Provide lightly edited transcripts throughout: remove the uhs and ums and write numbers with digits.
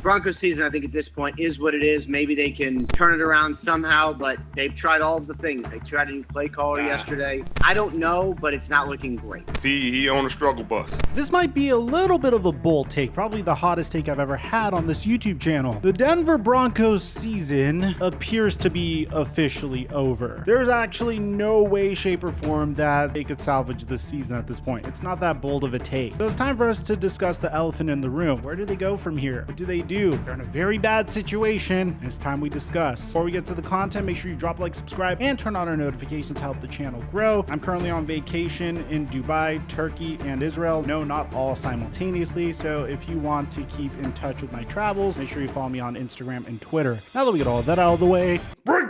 Broncos season, I think at this point is what it is. Maybe they can turn it around somehow, but they've tried all of the things. They tried a new play caller yesterday. I don't know, but it's not looking great. He on a struggle bus. This might be a little bit of a bold take, probably the hottest take I've ever had on this YouTube channel. The Denver Broncos season appears to be officially over. There's actually no way, shape, or form that they could salvage this season at this point. It's not that bold of a take. So it's time for us to discuss the elephant in the room. Where do they go from here? What do they do? They're in a very bad situation. It's time we discuss. Before we get to the content, make sure you drop a like, subscribe, and turn on our notifications to help the channel grow. I'm currently on vacation in Dubai, Turkey, and Israel. No, not all simultaneously. So if you want to keep in touch with my travels, make sure you follow me on Instagram and Twitter. Now that we get all that out of the way, break!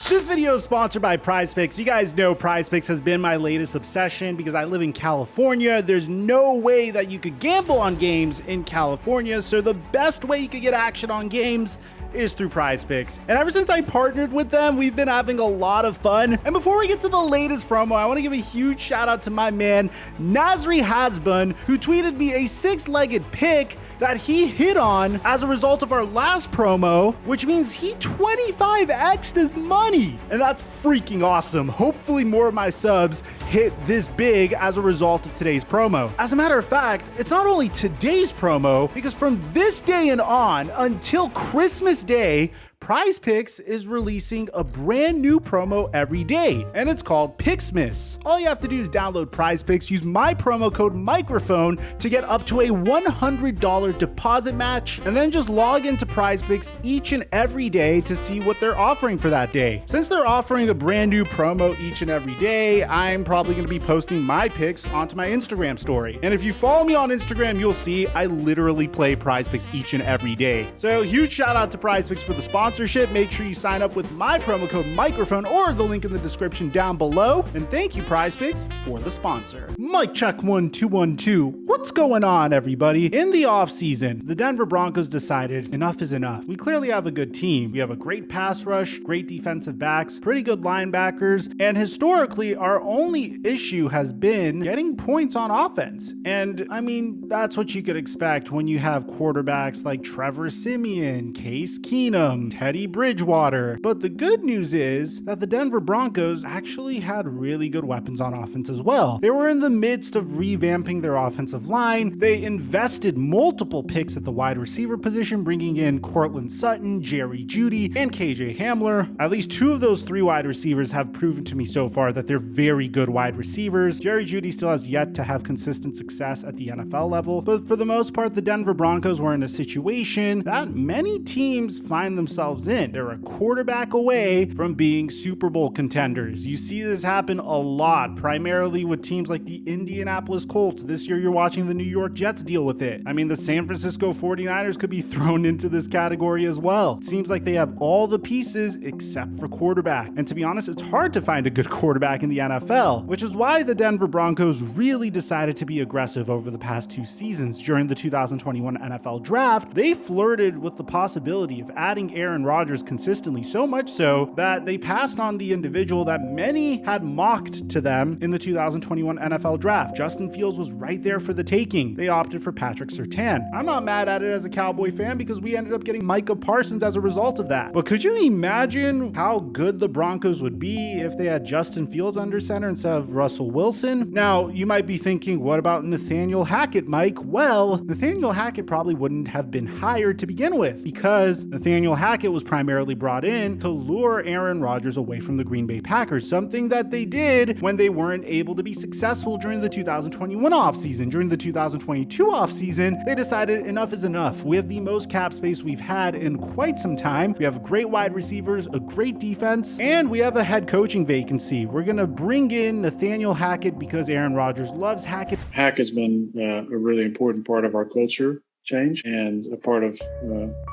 This video is sponsored by PrizePicks. You guys know PrizePicks has been my latest obsession because I live in California. There's no way that you could gamble on games in California, so the best way you could get action on games is through PrizePicks. And ever since I partnered with them, we've been having a lot of fun. And before we get to the latest promo, I want to give a huge shout out to my man, Nathaniel Hackett, who tweeted me a six-legged pick that he hit on as a result of our last promo, which means he 25x'd his money. And that's freaking awesome. Hopefully more of my subs hit this big as a result of today's promo. As a matter of fact, it's not only today's promo, because from this day and on until Christmas Day, PrizePicks is releasing a brand new promo every day, and it's called Picksmas. All you have to do is download PrizePicks, use my promo code Mikerophone to get up to a $100 deposit match, and then just log into PrizePicks each and every day to see what they're offering for that day. Since they're offering a brand new promo each and every day, I'm probably going to be posting my picks onto my Instagram story. And if you follow me on Instagram, you'll see I literally play PrizePicks each and every day. So huge shout out to PrizePicks for the sponsor. Make sure you sign up with my promo code Mikerophone or the link in the description down below. And thank you, PrizePicks, for the sponsor. Mic check 1 2 1 2. What's going on, everybody? In the offseason, the Denver Broncos decided enough is enough. We clearly have a good team. We have a great pass rush, great defensive backs, pretty good linebackers, and historically, our only issue has been getting points on offense. And I mean, that's what you could expect when you have quarterbacks like Trevor Siemian, Case Keenum, Teddy Bridgewater. But the good news is that the Denver Broncos actually had really good weapons on offense as well. They were in the midst of revamping their offensive line. They invested multiple picks at the wide receiver position, bringing in Courtland Sutton, Jerry Jeudy, and KJ Hamler. At least two of those three wide receivers have proven to me so far that they're very good wide receivers. Jerry Jeudy still has yet to have consistent success at the NFL level, but for the most part, the Denver Broncos were in a situation that many teams find themselves in. They're a quarterback away from being Super Bowl contenders. You see this happen a lot, primarily with teams like the Indianapolis Colts. This year, you're watching the New York Jets deal with it. I mean, the San Francisco 49ers could be thrown into this category as well. It seems like they have all the pieces except for quarterback. And to be honest, it's hard to find a good quarterback in the NFL, which is why the Denver Broncos really decided to be aggressive over the past two seasons. During the 2021 NFL Draft, they flirted with the possibility of adding Aaron Rodgers consistently, so much so that they passed on the individual that many had mocked to them in the 2021 NFL Draft. Justin Fields was right there for the taking. They opted for Patrick Surtain. I'm not mad at it as a Cowboy fan because we ended up getting Micah Parsons as a result of that. But could you imagine how good the Broncos would be if they had Justin Fields under center instead of Russell Wilson? Now, you might be thinking, what about Nathaniel Hackett, Mike? Well, Nathaniel Hackett probably wouldn't have been hired to begin with because Nathaniel Hackett was primarily brought in to lure Aaron Rodgers away from the Green Bay Packers, something that they did when they weren't able to be successful during the 2021 offseason. During the 2022 offseason, they decided enough is enough. We have the most cap space we've had in quite some time. We have great wide receivers, a great defense, and we have a head coaching vacancy. We're going to bring in Nathaniel Hackett because Aaron Rodgers loves Hackett. Hack has been a really important part of our culture change and a part of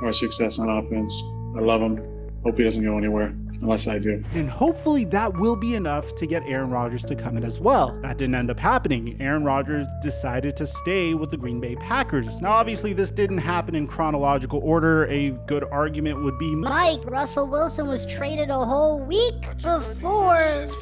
our success on offense. I love him. Hope he doesn't go anywhere. unless I do. And hopefully that will be enough to get Aaron Rodgers to come in as well. That didn't end up happening. Aaron Rodgers decided to stay with the Green Bay Packers. Now, obviously, this didn't happen in chronological order. A good argument would be, Mike, Russell Wilson was traded a whole week before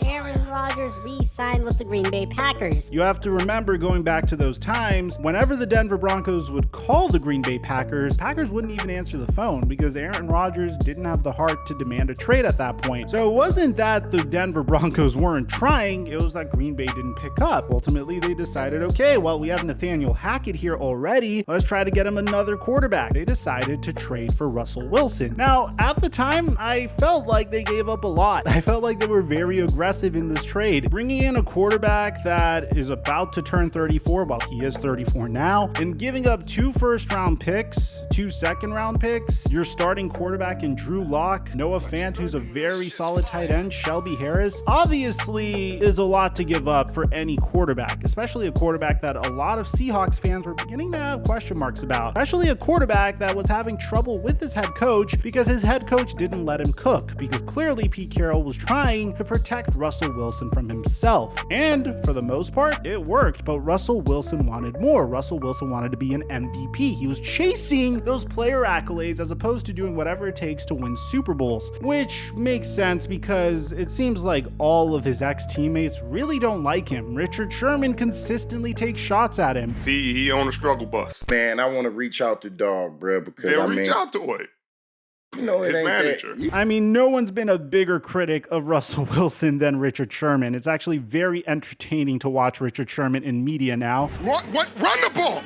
Aaron Rodgers re-signed with the Green Bay Packers. you have to remember, going back to those times, whenever the Denver Broncos would call the Green Bay Packers, Packers wouldn't even answer the phone because Aaron Rodgers didn't have the heart to demand a trade at that point. So it wasn't that the Denver Broncos weren't trying, it was that Green Bay didn't pick up. Ultimately, they decided, okay, well, we have Nathaniel Hackett here already. Let's try to get him another quarterback. They decided to trade for Russell Wilson. Now, at the time, I felt like they gave up a lot. I felt like they were very aggressive in this trade. Bringing in a quarterback that is about to turn 34, well, he is 34 now, and giving up 2 first-round picks, 2 second-round picks, your starting quarterback in Drew Lock, Noah Fant, who's a very solid tight end, Shelby Harris, obviously is a lot to give up for any quarterback, especially a quarterback that a lot of Seahawks fans were beginning to have question marks about, especially a quarterback that was having trouble with his head coach because his head coach didn't let him cook, because clearly Pete Carroll was trying to protect Russell Wilson from himself. And for the most part, it worked, but Russell Wilson wanted more. Russell Wilson wanted to be an MVP. He was chasing those player accolades as opposed to doing whatever it takes to win Super Bowls, which makes sense because it seems like all of his ex-teammates really don't like him. Richard Sherman consistently takes shots at him. He on a struggle bus. Man, I want to reach out to Dog, bro, because They'll reach out to it. You know, it His ain't manager. that. I mean, no one's been a bigger critic of Russell Wilson than Richard Sherman. It's actually very entertaining to watch Richard Sherman in media now. What? Run the ball.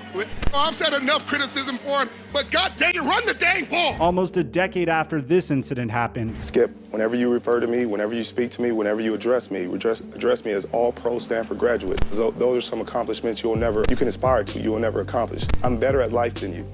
I've said enough criticism for him, but God dang it, run the dang ball. Almost a decade after this incident happened. Skip, whenever you refer to me, whenever you speak to me, whenever you address me as all-pro Stanford graduate. Those are some accomplishments you can aspire to, you will never accomplish. I'm better at life than you.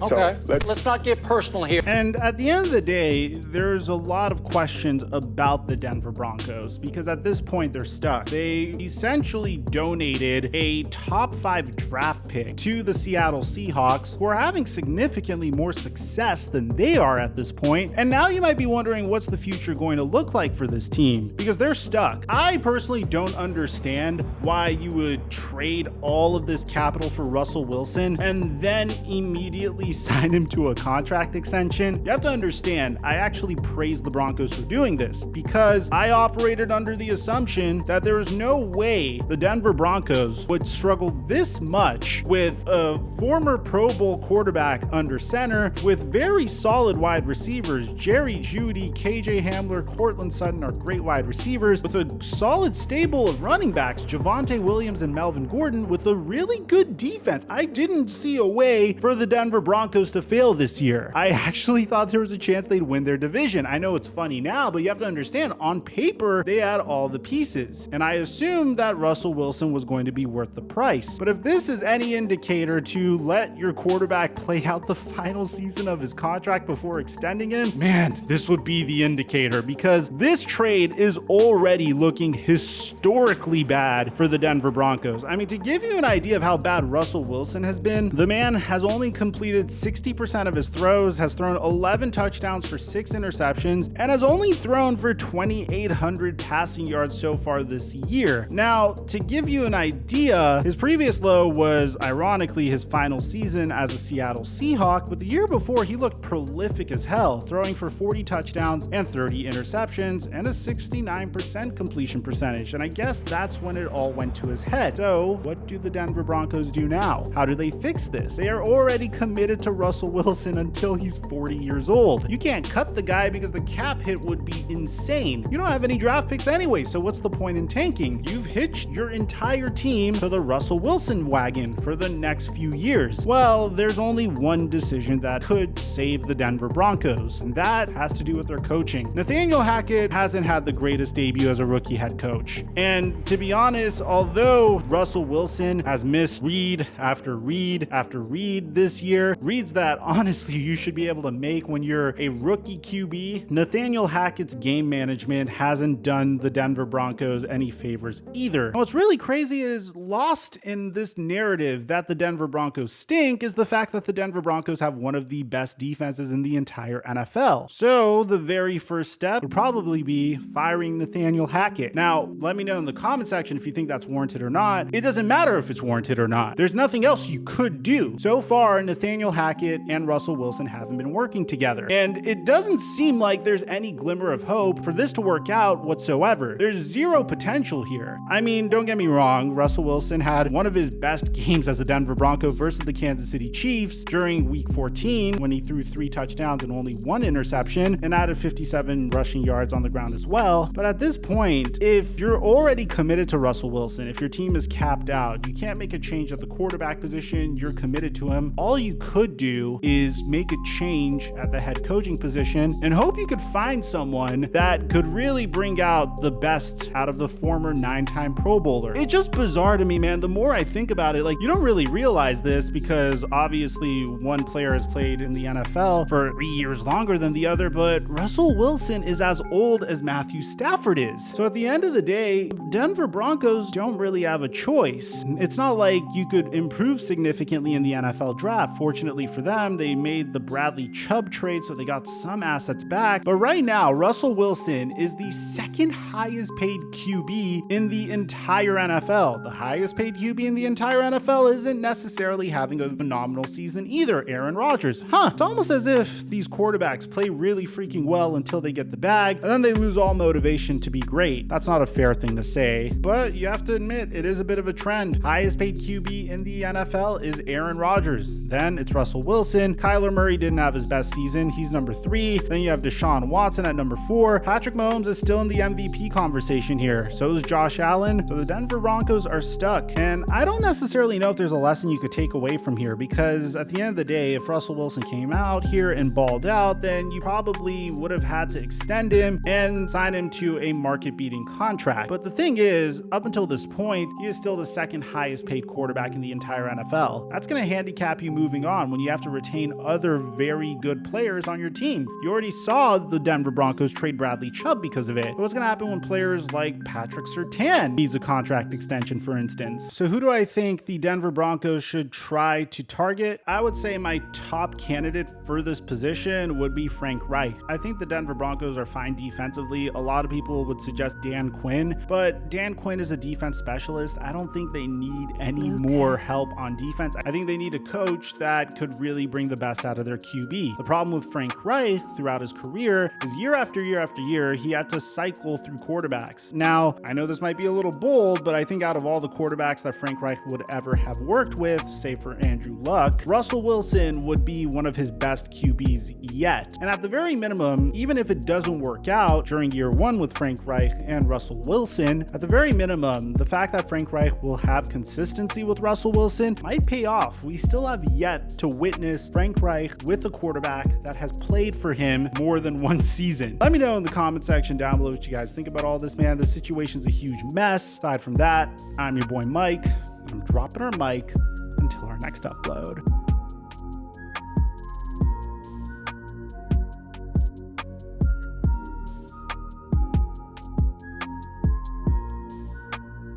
Okay, So let's not get personal here. And at the end of the day, there's a lot of questions about the Denver Broncos because at this point they're stuck. They essentially donated a top 5 draft pick to the Seattle Seahawks, who are having significantly more success than they are at this point. And now you might be wondering, what's the future going to look like for this team? Because they're stuck. I personally don't understand why you would trade all of this capital for Russell Wilson and then immediately sign him to a contract extension. You have to understand, I actually praise the Broncos for doing this because I operated under the assumption that there was no way the Denver Broncos would struggle this much with a former Pro Bowl quarterback under center with very solid wide receivers. Jerry Jeudy, KJ Hamler, Cortland Sutton are great wide receivers with a solid stable of running backs, Javonte Williams and Melvin Gordon, with a really good defense. I didn't see a way for the Denver Broncos to fail this year. I actually thought there was a chance they'd win their division. I know it's funny now, but you have to understand, on paper, they had all the pieces. And I assumed that Russell Wilson was going to be worth the price. But if this is any indicator to let your quarterback play out the final season of his contract before extending him, man, this would be the indicator, because this trade is already looking historically bad for the Denver Broncos. I mean, to give you an idea of how bad Russell Wilson has been, the man has only completed 60% of his throws, has thrown 11 touchdowns for 6 interceptions, and has only thrown for 2,800 passing yards so far this year. Now, to give you an idea, his previous low was ironically his final season as a Seattle Seahawk, but the year before he looked prolific as hell, throwing for 40 touchdowns and 30 interceptions and a 69% completion percentage. And I guess that's when it all went to his head. So what do the Denver Broncos do now? How do they fix this? They are already committed to Russell Wilson until he's 40 years old. You can't cut the guy because the cap hit would be insane. You don't have any draft picks anyway, so what's the point in tanking? You've hitched your entire team to the Russell Wilson wagon for the next few years. Well, there's only one decision that could save the Denver Broncos, and that has to do with their coaching. Nathaniel Hackett hasn't had the greatest debut as a rookie head coach. And to be honest, although Russell Wilson has missed read after read after read this year, reads that honestly you should be able to make when you're a rookie QB. Nathaniel Hackett's game management hasn't done the Denver Broncos any favors either. And what's really crazy is lost in this narrative that the Denver Broncos stink is the fact that the Denver Broncos have one of the best defenses in the entire NFL. So the very first step would probably be firing Nathaniel Hackett. Now, let me know in the comment section if you think that's warranted or not. It doesn't matter if it's warranted or not. There's nothing else you could do. So far, Nathaniel Hackett and Russell Wilson haven't been working together. And it doesn't seem like there's any glimmer of hope for this to work out whatsoever. There's zero potential here. I mean, don't get me wrong, Russell Wilson had one of his best games as a Denver Bronco versus the Kansas City Chiefs during week 14 when he threw 3 touchdowns and only 1 interception and added 57 rushing yards on the ground as well. But at this point, if you're already committed to Russell Wilson, if your team is capped out, you can't make a change at the quarterback position, you're committed to him. All you could do is make a change at the head coaching position and hope you could find someone that could really bring out the best out of the former 9-time Pro Bowler. It's just bizarre to me, man. The more I think about it, like, you don't really realize this because obviously one player has played in the NFL for 3 years longer than the other, but Russell Wilson is as old as Matthew Stafford is. So at the end of the day, Denver Broncos don't really have a choice. It's not like you could improve significantly in the NFL draft. Fortunately for them, they made the Bradley Chubb trade, so they got some assets back. But right now, Russell Wilson is the second highest paid QB in the entire NFL. The highest paid QB in the entire NFL isn't necessarily having a phenomenal season either, Aaron Rodgers. It's almost as if these quarterbacks play really freaking well until they get the bag, and then they lose all motivation to be great. That's not a fair thing to say, but you have to admit it is a bit of a trend. Highest paid QB in the NFL is Aaron Rodgers. Then it's Russell Wilson. Kyler Murray didn't have his best season. He's number 3. Then you have Deshaun Watson at number 4. Patrick Mahomes is still in the MVP conversation here. So is Josh Allen. So the Denver Broncos are stuck. And I don't necessarily know if there's a lesson you could take away from here, because at the end of the day, if Russell Wilson came out here and balled out, then you probably would have had to extend him and sign him to a market-beating contract. But the thing is, up until this point, he is still the second highest paid quarterback in the entire NFL. That's going to handicap you moving on when you have to retain other very good players on your team. You already saw the Denver Broncos trade Bradley Chubb because of it. But what's going to happen when players like Patrick Surtain needs a contract extension, for instance? So who do I think the Denver Broncos should try to target? I would say my top candidate for this position would be Frank Reich. I think the Denver Broncos are fine defensively. A lot of people would suggest Dan Quinn, but Dan Quinn is a defense specialist. I don't think they need any more help on defense. I think they need a coach that could really bring the best out of their QB. The problem with Frank Reich throughout his career is year after year after year, he had to cycle through quarterbacks. Now, I know this might be a little bold, but I think out of all the quarterbacks that Frank Reich would ever have worked with, save for Andrew Luck, Russell Wilson would be one of his best QBs yet. And at the very minimum, even if it doesn't work out during year 1 with Frank Reich and Russell Wilson, at the very minimum, the fact that Frank Reich will have consistency with Russell Wilson might pay off. We still have yet to witness Frank Reich with a quarterback that has played for him more than 1 season. Let me know in the comment section down below what you guys think about all this, man. The situation's a huge mess. Aside from that, I'm your boy Mike. I'm dropping our mic until our next upload.